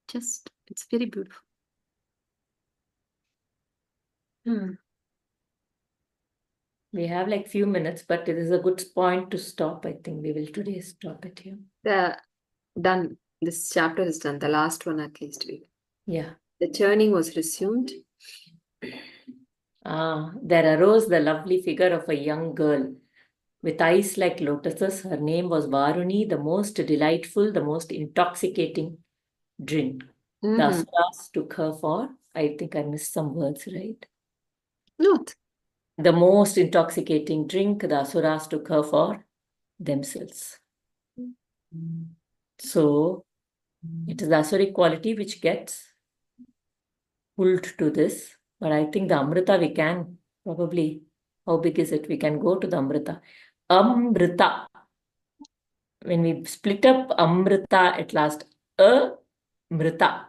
Just, it's very beautiful. We have like few minutes, but it is a good point to stop. I think we will today stop it here. Done. This chapter is done. The last one at least. Yeah. The churning was resumed. There arose the lovely figure of a young girl with eyes like lotuses. Her name was Varuni, the most delightful, the most intoxicating drink. The Asuras took her for, I think I missed some words, right? Not. The most intoxicating drink, the Asuras took her for themselves. So, it is the Asuric quality which gets pulled to this. But I think the Amrita we can probably, how big is it? We can go to the Amrita. Amrita. When we split up Amrita at last, Amrita.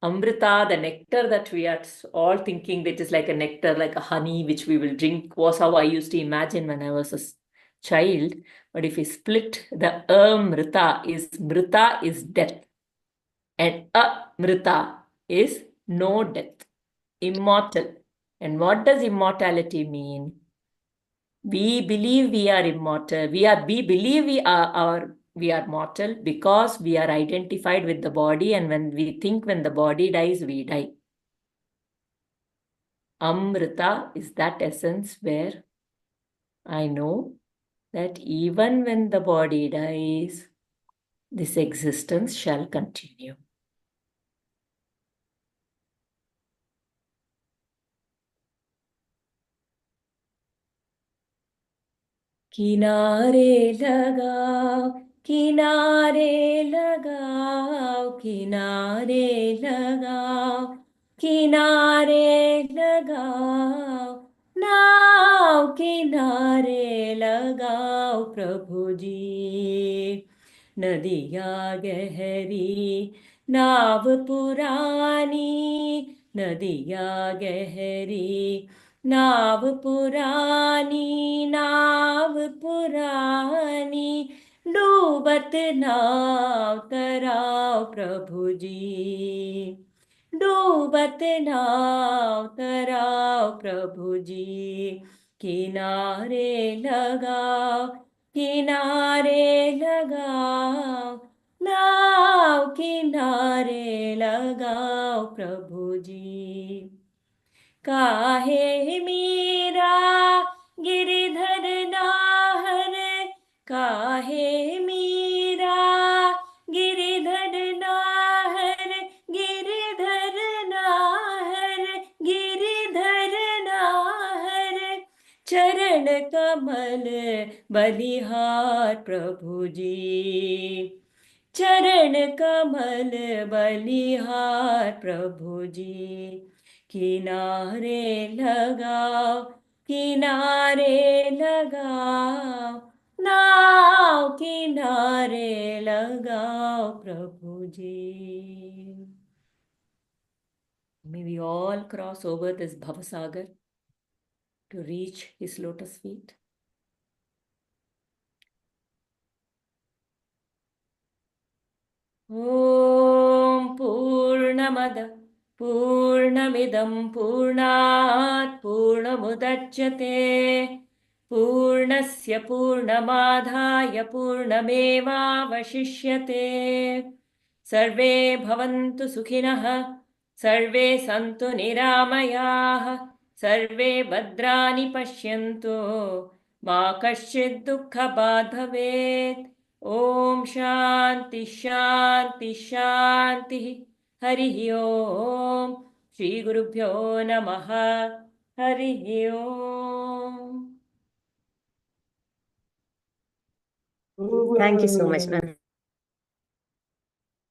Amrita, the nectar that we are all thinking that is like a nectar, like a honey which we will drink, was how I used to imagine when I was a child. But if we split, the Amrita is death. And Amrita is no death, immortal. And what does immortality mean? We believe we are immortal. We believe we are our We are mortal because we are identified with the body, and when we think when the body dies, we die. Amrita is that essence where I know that even when the body dies, this existence shall continue. किनारे लगाओ, किनारे लगाओ, किनारे लगाओ, किनारे लगाओ, नाव किनारे लगाओ प्रभु जी। नदिया गहरी नाव पुरानी, नदिया गहरी नाव पुरानी, नाव पुरानी, डूबत नाव तराओ प्रभु जी। डूबत नाव तराओ प्रभु जी। किनारे लगाओ, किनारे लगाओ, नाव किनारे लगाओ प्रभु जी। काहे मीरा गिरिधर नाहर, काहे मीरा गिरिधर नाहर, गिरिधर नाहर, गिरिधर नाहर, चरण कमल बलिहार प्रभु जी। चरण कमल बलिहार प्रभु जी। किनारे लगाओ, किनारे लगाओ, नाव किनारे लगाओ प्रभु जी। May we all cross over this Bhavasagar to reach his lotus feet. ॐ पूर्णमद पूर्णमिदं पूर्णात् पूर्णमुदच्यते पूर्णस्य पूर्णमादाय पूर्णमेवावशिष्यते। सर्वे भवन्तु सुखिनः, सर्वे सन्तु निरामयाः, सर्वे भद्राणि पश्यन्तु, मा कश्चित् दुःखभाग् भवेत्। ॐ शान्ति शान्ति शान्तिः। हरिः ॐ श्रीगुरुभ्यो नमः। हरिः ॐ। Thank you so much, ma'am.